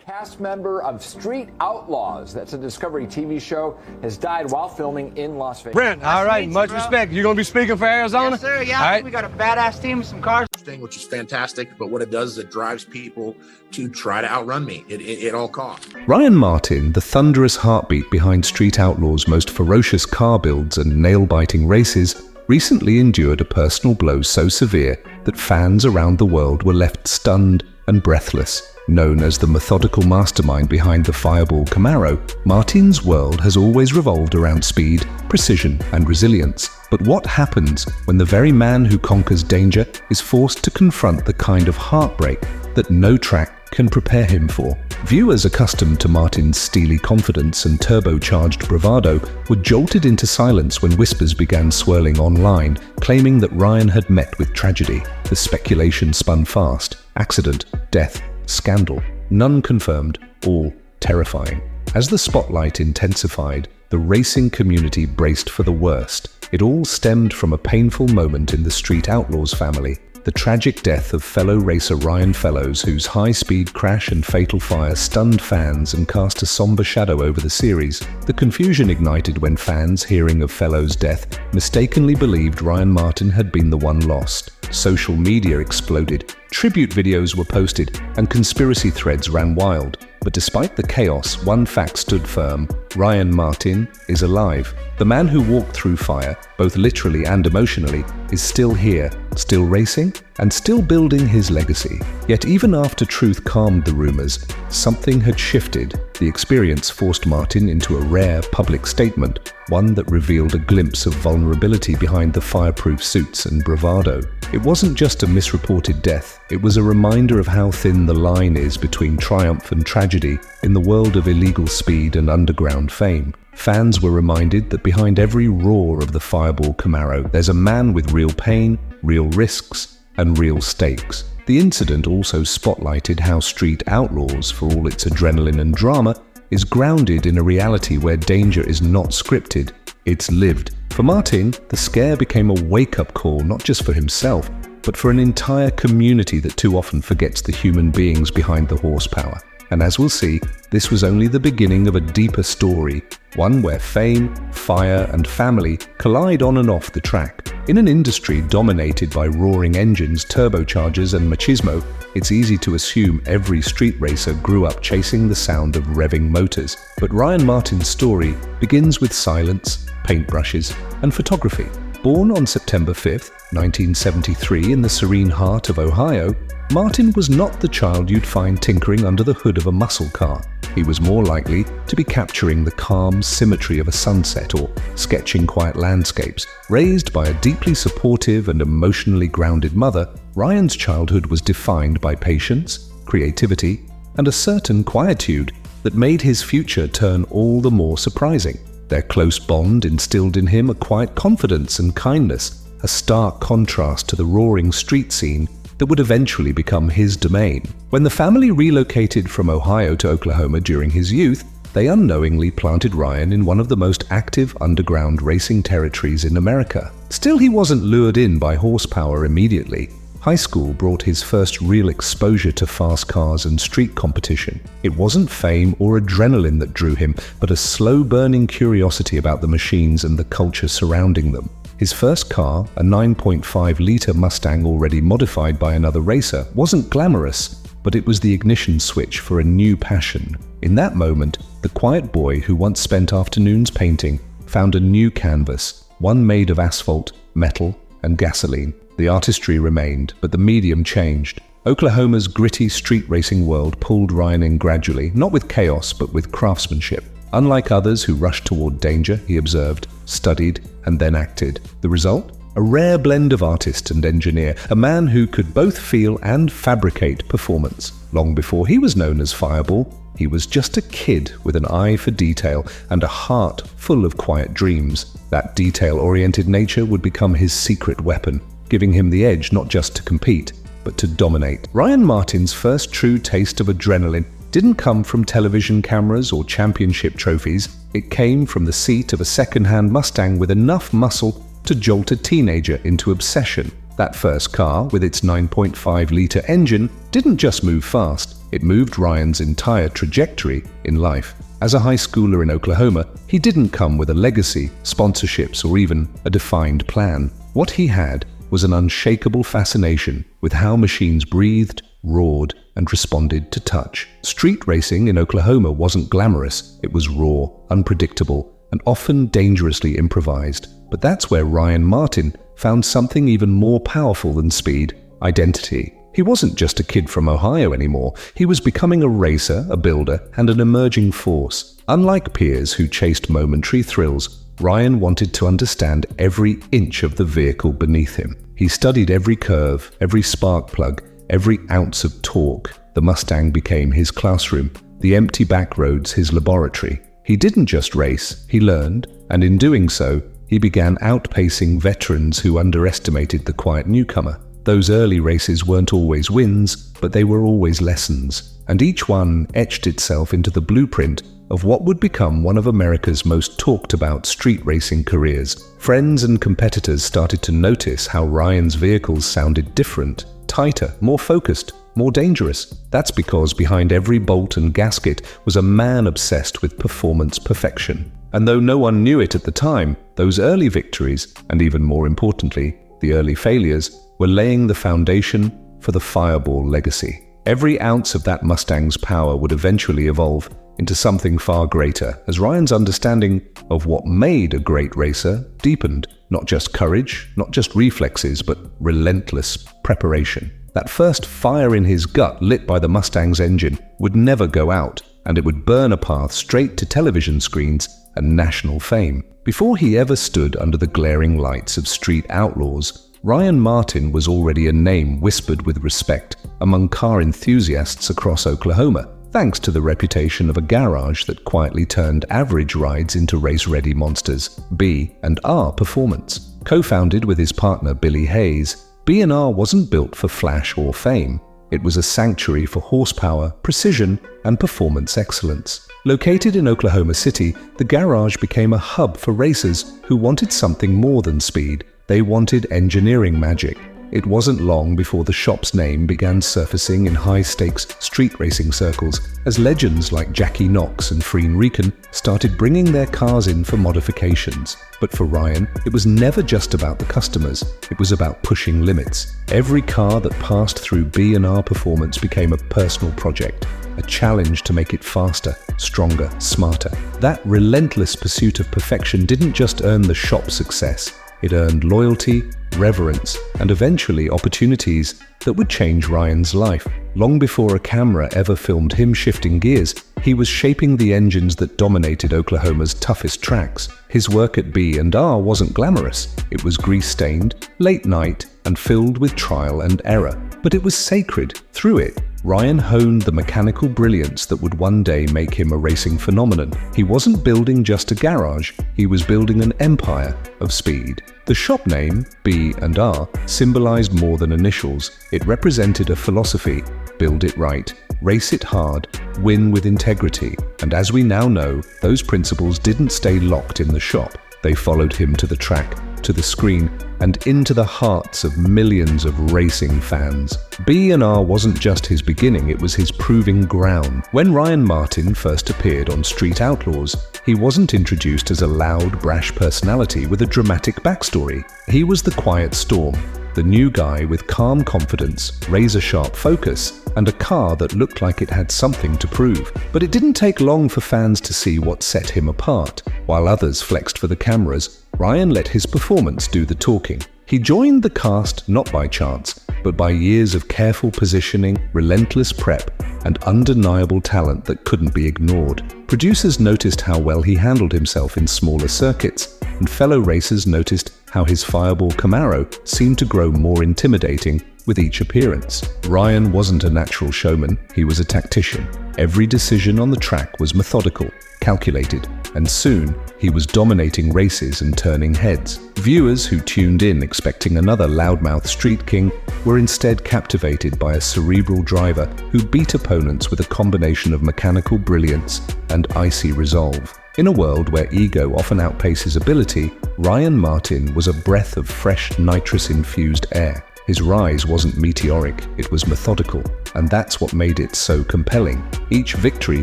cast member of Street Outlaws, that's a Discovery TV show, has died while filming in Las Vegas. Brent, all right, much respect. You gonna be speaking for Arizona? Yes, sir, yeah. All right. We got a badass team with some cars. Which is fantastic, but what it does is it drives people to try to outrun me at all costs. Ryan Martin, the thunderous heartbeat behind Street Outlaws' most ferocious car builds and nail-biting races, recently endured a personal blow so severe that fans around the world were left stunned and breathless. Known as the methodical mastermind behind the Fireball Camaro, Martin's world has always revolved around speed, precision, and resilience. But what happens when the very man who conquers danger is forced to confront the kind of heartbreak that no track can prepare him for? Viewers accustomed to Martin's steely confidence and turbocharged bravado were jolted into silence when whispers began swirling online, claiming that Ryan had met with tragedy. The speculation spun fast. Accident, death, scandal. None confirmed, all terrifying. As the spotlight intensified, the racing community braced for the worst. It all stemmed from a painful moment in the Street Outlaws family. The tragic death of fellow racer Ryan Fellows, whose high-speed crash and fatal fire stunned fans and cast a somber shadow over the series. The confusion ignited when fans, hearing of Fellows' death, mistakenly believed Ryan Martin had been the one lost. Social media exploded, tribute videos were posted, and conspiracy threads ran wild. But despite the chaos, one fact stood firm: Ryan Martin is alive. The man who walked through fire, both literally and emotionally, is still here, still racing, and still building his legacy. Yet even after truth calmed the rumors, something had shifted. The experience forced Martin into a rare public statement, one that revealed a glimpse of vulnerability behind the fireproof suits and bravado. It wasn't just a misreported death, it was a reminder of how thin the line is between triumph and tragedy in the world of illegal speed and underground fame. Fans were reminded that behind every roar of the Fireball Camaro, there's a man with real pain, real risks, and real stakes. The incident also spotlighted how Street Outlaws, for all its adrenaline and drama, is grounded in a reality where danger is not scripted, it's lived. For Martin, the scare became a wake-up call not just for himself, but for an entire community that too often forgets the human beings behind the horsepower. And as we'll see, this was only the beginning of a deeper story, one where fame, fire, and family collide on and off the track. In an industry dominated by roaring engines, turbochargers, and machismo, it's easy to assume every street racer grew up chasing the sound of revving motors. But Ryan Martin's story begins with silence, paintbrushes, and photography. Born on September 5, 1973 in the serene heart of Ohio, Martin was not the child you'd find tinkering under the hood of a muscle car. He was more likely to be capturing the calm symmetry of a sunset or sketching quiet landscapes. Raised by a deeply supportive and emotionally grounded mother, Ryan's childhood was defined by patience, creativity, and a certain quietude that made his future turn all the more surprising. Their close bond instilled in him a quiet confidence and kindness, a stark contrast to the roaring street scene that would eventually become his domain. When the family relocated from Ohio to Oklahoma during his youth, they unknowingly planted Ryan in one of the most active underground racing territories in America. Still, he wasn't lured in by horsepower immediately. High school brought his first real exposure to fast cars and street competition. It wasn't fame or adrenaline that drew him, but a slow-burning curiosity about the machines and the culture surrounding them. His first car, a 9.5-liter Mustang already modified by another racer, wasn't glamorous, but it was the ignition switch for a new passion. In that moment, the quiet boy who once spent afternoons painting found a new canvas, one made of asphalt, metal, and gasoline. The artistry remained, but the medium changed. Oklahoma's gritty street racing world pulled Ryan in gradually, not with chaos, but with craftsmanship. Unlike others who rushed toward danger, he observed, studied, and then acted. The result? A rare blend of artist and engineer, a man who could both feel and fabricate performance. Long before he was known as Fireball, he was just a kid with an eye for detail and a heart full of quiet dreams. That detail-oriented nature would become his secret weapon, giving him the edge not just to compete, but to dominate. Ryan Martin's first true taste of adrenaline didn't come from television cameras or championship trophies. It came from the seat of a second-hand Mustang with enough muscle to jolt a teenager into obsession. That first car, with its 9.5-liter engine, didn't just move fast, It moved Ryan's entire trajectory in life. As a high schooler in Oklahoma, he didn't come with a legacy, sponsorships, or even a defined plan. What he had was an unshakable fascination with how machines breathed, roared, and responded to touch. Street racing in Oklahoma wasn't glamorous. It was raw, unpredictable, and often dangerously improvised. But that's where Ryan Martin found something even more powerful than speed: identity. He wasn't just a kid from Ohio anymore. He was becoming a racer, a builder, and an emerging force. Unlike peers who chased momentary thrills, Ryan wanted to understand every inch of the vehicle beneath him. He studied every curve, every spark plug, every ounce of torque. The Mustang became his classroom, the empty back roads his laboratory. He didn't just race, he learned, and in doing so, he began outpacing veterans who underestimated the quiet newcomer. Those early races weren't always wins, but they were always lessons, and each one etched itself into the blueprint of what would become one of America's most talked about street racing careers. Friends and competitors started to notice how Ryan's vehicles sounded different, tighter, more focused, more dangerous. That's because behind every bolt and gasket was a man obsessed with performance perfection. And though no one knew it at the time, those early victories, and even more importantly, the early failures, were laying the foundation for the Fireball legacy. Every ounce of that Mustang's power would eventually evolve into something far greater, as Ryan's understanding of what made a great racer deepened. Not just courage, not just reflexes, but relentless preparation. That first fire in his gut lit by the Mustang's engine would never go out, and it would burn a path straight to television screens and national fame. Before he ever stood under the glaring lights of Street Outlaws, Ryan Martin was already a name whispered with respect among car enthusiasts across Oklahoma, thanks to the reputation of a garage that quietly turned average rides into race-ready monsters. B&R Performance. Co-founded with his partner Billy Hayes, B&R wasn't built for flash or fame. It was a sanctuary for horsepower, precision, and performance excellence. Located in Oklahoma City, the garage became a hub for racers who wanted something more than speed. They wanted engineering magic. It wasn't long before the shop's name began surfacing in high-stakes street racing circles as legends like Jackie Knox and Freen Rican started bringing their cars in for modifications. But for Ryan, it was never just about the customers. It was about pushing limits. Every car that passed through B&R Performance became a personal project, a challenge to make it faster, stronger, smarter. That relentless pursuit of perfection didn't just earn the shop success. It earned loyalty, reverence, and eventually opportunities that would change Ryan's life. Long before a camera ever filmed him shifting gears, he was shaping the engines that dominated Oklahoma's toughest tracks. His work at B&R wasn't glamorous. It was grease-stained, late night, and filled with trial and error. But it was sacred. Through it, Ryan honed the mechanical brilliance that would one day make him a racing phenomenon. He wasn't building just a garage, he was building an empire of speed. The shop name, B&R, symbolized more than initials. It represented a philosophy: build it right, race it hard, win with integrity. And as we now know, those principles didn't stay locked in the shop. They followed him to the track, to the screen, and into the hearts of millions of racing fans. B&R wasn't just his beginning, it was his proving ground. When Ryan Martin first appeared on Street Outlaws, he wasn't introduced as a loud, brash personality with a dramatic backstory. He was the quiet storm, the new guy with calm confidence, razor-sharp focus, and a car that looked like it had something to prove. But it didn't take long for fans to see what set him apart. While others flexed for the cameras, Ryan let his performance do the talking. He joined the cast not by chance, but by years of careful positioning, relentless prep, and undeniable talent that couldn't be ignored. Producers noticed how well he handled himself in smaller circuits, and fellow racers noticed how his Fireball Camaro seemed to grow more intimidating with each appearance. Ryan wasn't a natural showman, he was a tactician. Every decision on the track was methodical, calculated, and soon he was dominating races and turning heads. Viewers who tuned in expecting another loudmouth street king were instead captivated by a cerebral driver who beat opponents with a combination of mechanical brilliance and icy resolve. In a world where ego often outpaces ability, Ryan Martin was a breath of fresh nitrous-infused air. His rise wasn't meteoric, it was methodical, and that's what made it so compelling. Each victory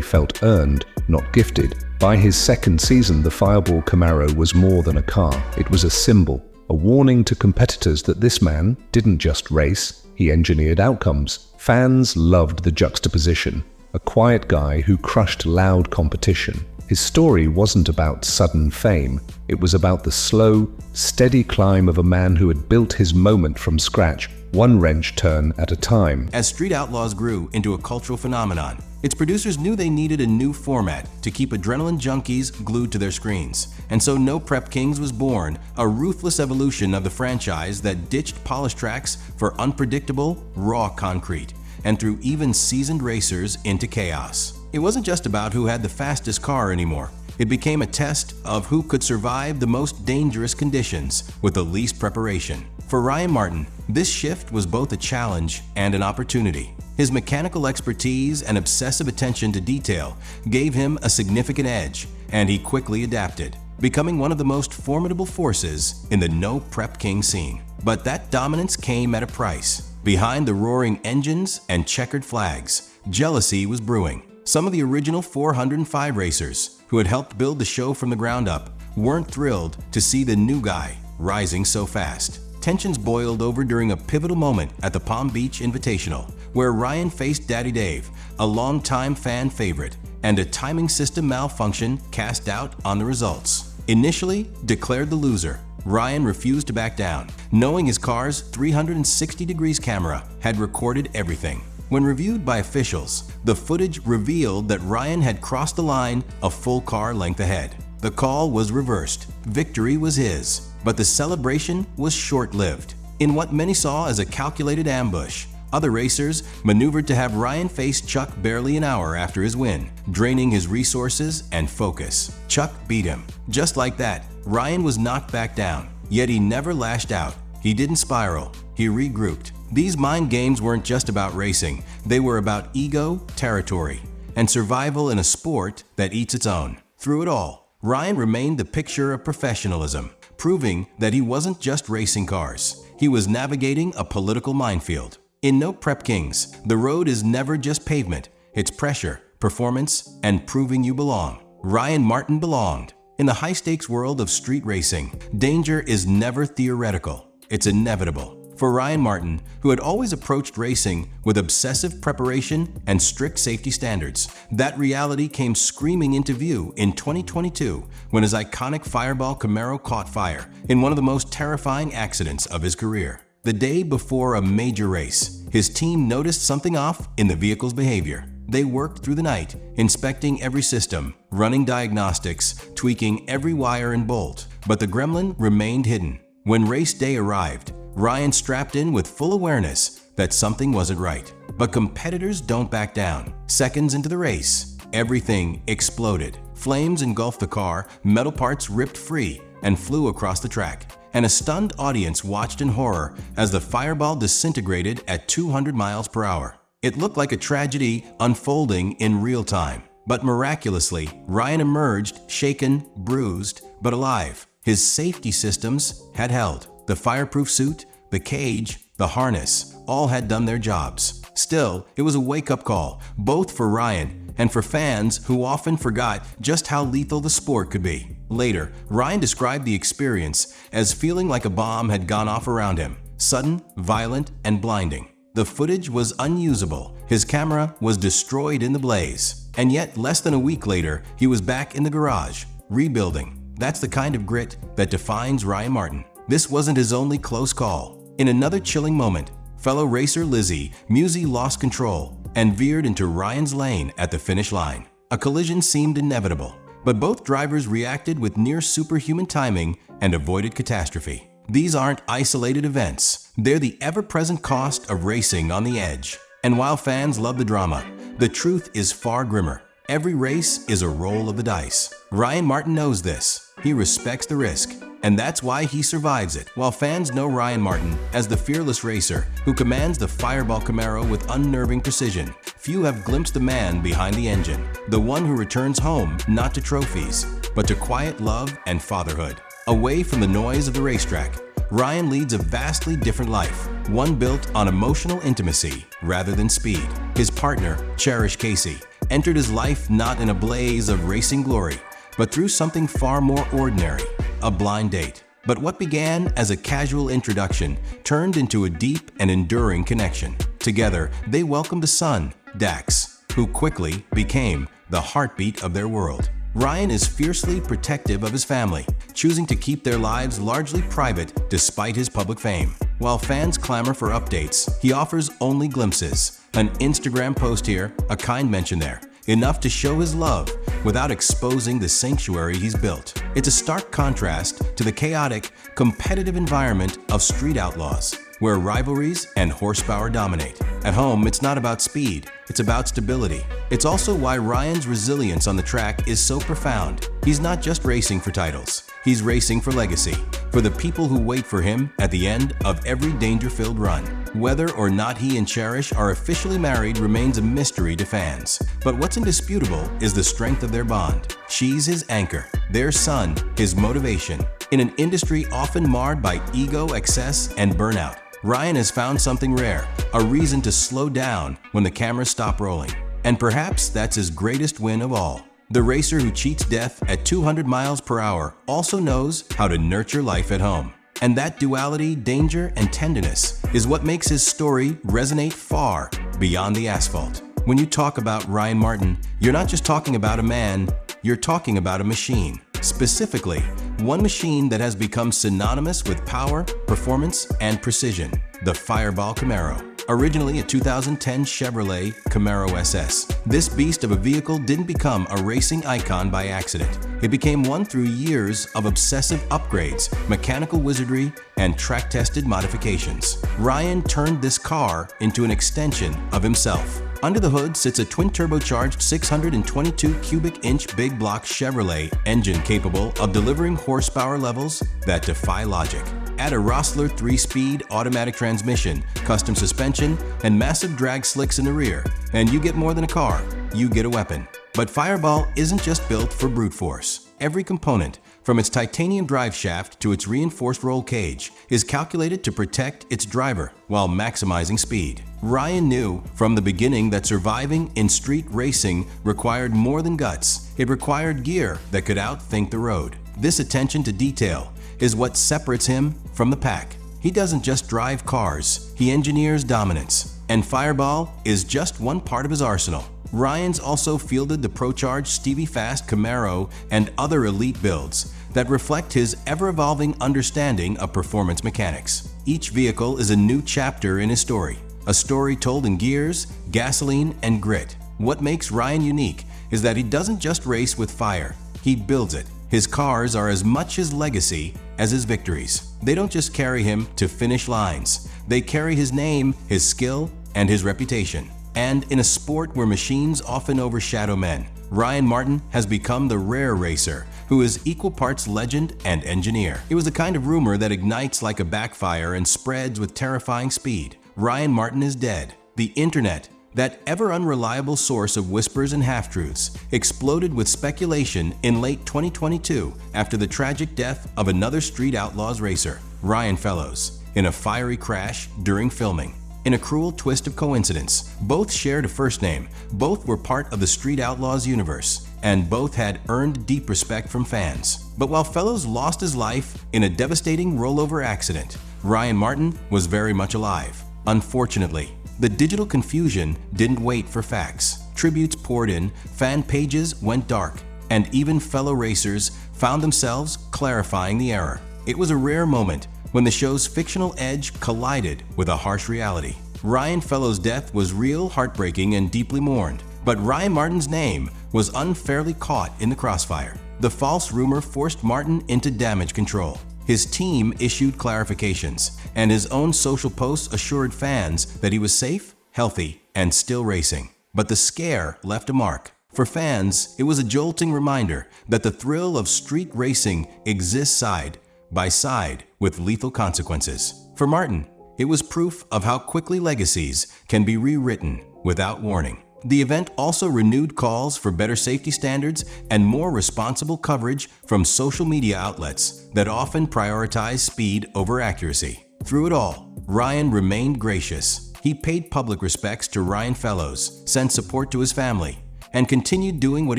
felt earned, not gifted. By his second season, the Fireball Camaro was more than a car. It was a symbol, a warning to competitors that this man didn't just race, he engineered outcomes. Fans loved the juxtaposition, a quiet guy who crushed loud competition. His story wasn't about sudden fame, it was about the slow, steady climb of a man who had built his moment from scratch, one wrench turn at a time. As Street Outlaws grew into a cultural phenomenon, its producers knew they needed a new format to keep adrenaline junkies glued to their screens. And so No Prep Kings was born, a ruthless evolution of the franchise that ditched polished tracks for unpredictable, raw concrete, and threw even seasoned racers into chaos. It wasn't just about who had the fastest car anymore. It became a test of who could survive the most dangerous conditions with the least preparation. For Ryan Martin, this shift was both a challenge and an opportunity. His mechanical expertise and obsessive attention to detail gave him a significant edge, and he quickly adapted, becoming one of the most formidable forces in the No Prep King scene. But that dominance came at a price. Behind the roaring engines and checkered flags, jealousy was brewing. Some of the original 405 racers, who had helped build the show from the ground up, weren't thrilled to see the new guy rising so fast. Tensions boiled over during a pivotal moment at the Palm Beach Invitational, where Ryan faced Daddy Dave, a longtime fan favorite, and a timing system malfunction cast doubt on the results. Initially declared the loser, Ryan refused to back down, knowing his car's 360 degrees camera had recorded everything. When reviewed by officials, the footage revealed that Ryan had crossed the line a full car length ahead. The call was reversed. Victory was his, but the celebration was short-lived. In what many saw as a calculated ambush, other racers maneuvered to have Ryan face Chuck barely an hour after his win, draining his resources and focus. Chuck beat him. Just like that, Ryan was knocked back down, yet he never lashed out. He didn't spiral. He regrouped. These mind games weren't just about racing. They were about ego, territory, and survival in a sport that eats its own. Through it all, Ryan remained the picture of professionalism, proving that he wasn't just racing cars. He was navigating a political minefield. In No Prep Kings, the road is never just pavement. It's pressure, performance, and proving you belong. Ryan Martin belonged. In the high-stakes world of street racing, danger is never theoretical. It's inevitable. For Ryan Martin, who had always approached racing with obsessive preparation and strict safety standards, that reality came screaming into view in 2022 when his iconic Fireball Camaro caught fire in one of the most terrifying accidents of his career. The day before a major race, his team noticed something off in the vehicle's behavior. They worked through the night, inspecting every system, running diagnostics, tweaking every wire and bolt, but the gremlin remained hidden. When race day arrived, Ryan strapped in with full awareness that something wasn't right. But competitors don't back down. Seconds into the race, everything exploded. Flames engulfed the car, metal parts ripped free and flew across the track. And a stunned audience watched in horror as the Fireball disintegrated at 200 miles per hour. It looked like a tragedy unfolding in real time. But miraculously, Ryan emerged shaken, bruised, but alive. His safety systems had held. The fireproof suit, the cage, the harness, all had done their jobs. Still, it was a wake-up call, both for Ryan and for fans who often forgot just how lethal the sport could be. Later, Ryan described the experience as feeling like a bomb had gone off around him, sudden, violent, and blinding. The footage was unusable. His camera was destroyed in the blaze. And yet, less than a week later, he was back in the garage, rebuilding. That's the kind of grit that defines Ryan Martin. This wasn't his only close call. In another chilling moment, fellow racer Lizzie Musey lost control and veered into Ryan's lane at the finish line. A collision seemed inevitable, but both drivers reacted with near superhuman timing and avoided catastrophe. These aren't isolated events. They're the ever-present cost of racing on the edge. And while fans love the drama, the truth is far grimmer. Every race is a roll of the dice. Ryan Martin knows this. He respects the risk, and that's why he survives it. While fans know Ryan Martin as the fearless racer who commands the Fireball Camaro with unnerving precision, few have glimpsed the man behind the engine, the one who returns home not to trophies, but to quiet love and fatherhood. Away from the noise of the racetrack, Ryan leads a vastly different life, one built on emotional intimacy rather than speed. His partner, Cherish Casey, entered his life not in a blaze of racing glory, but through something far more ordinary, a blind date. But what began as a casual introduction turned into a deep and enduring connection. Together, they welcomed a son, Dax, who quickly became the heartbeat of their world. Ryan is fiercely protective of his family, choosing to keep their lives largely private despite his public fame. While fans clamor for updates, he offers only glimpses. An Instagram post here, a kind mention there, enough to show his love without exposing the sanctuary he's built. It's a stark contrast to the chaotic, competitive environment of Street Outlaws, where rivalries and horsepower dominate. At home, it's not about speed, it's about stability. It's also why Ryan's resilience on the track is so profound. He's not just racing for titles, he's racing for legacy, for the people who wait for him at the end of every danger-filled run. Whether or not he and Cherish are officially married remains a mystery to fans. But what's indisputable is the strength of their bond. She's his anchor, their son, his motivation. In an industry often marred by ego, excess, and burnout, Ryan has found something rare, a reason to slow down when the cameras stop rolling. And perhaps that's his greatest win of all. The racer who cheats death at 200 miles per hour also knows how to nurture life at home. And that duality, danger, and tenderness is what makes his story resonate far beyond the asphalt. When you talk about Ryan Martin, you're not just talking about a man, you're talking about a machine. Specifically, one machine that has become synonymous with power, performance, and precision, the Fireball Camaro. Originally a 2010 Chevrolet Camaro SS, this beast of a vehicle didn't become a racing icon by accident. It became one through years of obsessive upgrades, mechanical wizardry, and track-tested modifications. Ryan turned this car into an extension of himself. Under the hood sits a twin-turbocharged 622 cubic inch big block Chevrolet engine capable of delivering horsepower levels that defy logic. Add a Rossler 3-speed automatic transmission, custom suspension, and massive drag slicks in the rear, and you get more than a car, you get a weapon. But Fireball isn't just built for brute force. Every component, from its titanium drive shaft to its reinforced roll cage, is calculated to protect its driver while maximizing speed. Ryan knew from the beginning that surviving in street racing required more than guts. It required gear that could outthink the road. This attention to detail is what separates him from the pack. He doesn't just drive cars, he engineers dominance. And Fireball is just one part of his arsenal. Ryan's also fielded the Pro-Charged Stevie Fast Camaro and other elite builds that reflect his ever-evolving understanding of performance mechanics. Each vehicle is a new chapter in his story, a story told in gears, gasoline, and grit. What makes Ryan unique is that he doesn't just race with fire, he builds it. His cars are as much his legacy as his victories. They don't just carry him to finish lines, they carry his name, his skill, and his reputation. And in a sport where machines often overshadow men, Ryan Martin has become the rare racer who is equal parts legend and engineer. It was the kind of rumor that ignites like a backfire and spreads with terrifying speed. Ryan Martin is dead. The internet, that ever-unreliable source of whispers and half-truths, exploded with speculation in late 2022 after the tragic death of another Street Outlaws racer, Ryan Fellows, in a fiery crash during filming. In a cruel twist of coincidence, both shared a first name, both were part of the Street Outlaws universe, and both had earned deep respect from fans. But while Fellows lost his life in a devastating rollover accident, Ryan Martin was very much alive. Unfortunately, the digital confusion didn't wait for facts. Tributes poured in, fan pages went dark, and even fellow racers found themselves clarifying the error. It was a rare moment when the show's fictional edge collided with a harsh reality. Ryan Fellows' death was real, heartbreaking, and deeply mourned, but Ryan Martin's name was unfairly caught in the crossfire. The false rumor forced Martin into damage control. His team issued clarifications, and his own social posts assured fans that he was safe, healthy, and still racing. But the scare left a mark. For fans, it was a jolting reminder that the thrill of street racing exists side by side with lethal consequences. For Martin, it was proof of how quickly legacies can be rewritten without warning. The event also renewed calls for better safety standards and more responsible coverage from social media outlets that often prioritize speed over accuracy. Through it all, Ryan remained gracious. He paid public respects to Ryan fellows, sent support to his family, and continued doing what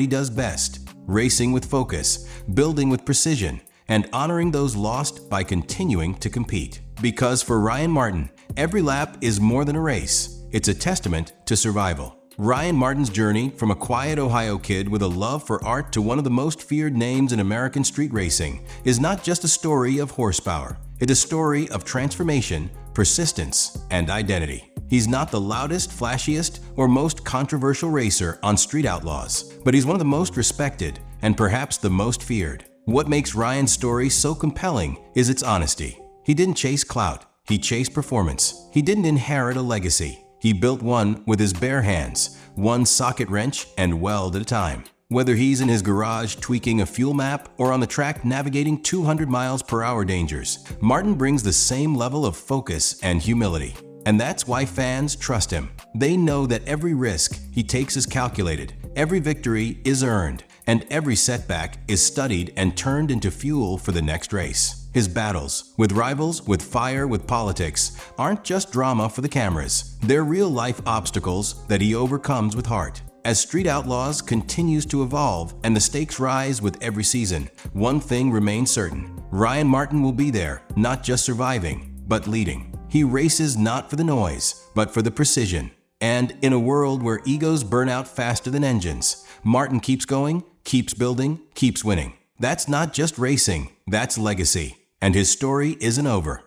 he does best: racing with focus, building with precision, and honoring those lost by continuing to compete. Because for Ryan Martin, every lap is more than a race. It's a testament to survival. Ryan Martin's journey from a quiet Ohio kid with a love for art to one of the most feared names in American street racing is not just a story of horsepower. It's a story of transformation, persistence, and identity. He's not the loudest, flashiest, or most controversial racer on Street Outlaws, but he's one of the most respected and perhaps the most feared. What makes Ryan's story so compelling is its honesty. He didn't chase clout, he chased performance. He didn't inherit a legacy. He built one with his bare hands, one socket wrench and weld at a time. Whether he's in his garage tweaking a fuel map or on the track navigating 200 miles per hour dangers, Martin brings the same level of focus and humility. And that's why fans trust him. They know that every risk he takes is calculated, every victory is earned, and every setback is studied and turned into fuel for the next race. His battles, with rivals, with fire, with politics, aren't just drama for the cameras. They're real-life obstacles that he overcomes with heart. As Street Outlaws continues to evolve and the stakes rise with every season, one thing remains certain: Ryan Martin will be there, not just surviving, but leading. He races not for the noise, but for the precision. And in a world where egos burn out faster than engines, Martin keeps going, keeps building, keeps winning. That's not just racing, that's legacy. And his story isn't over.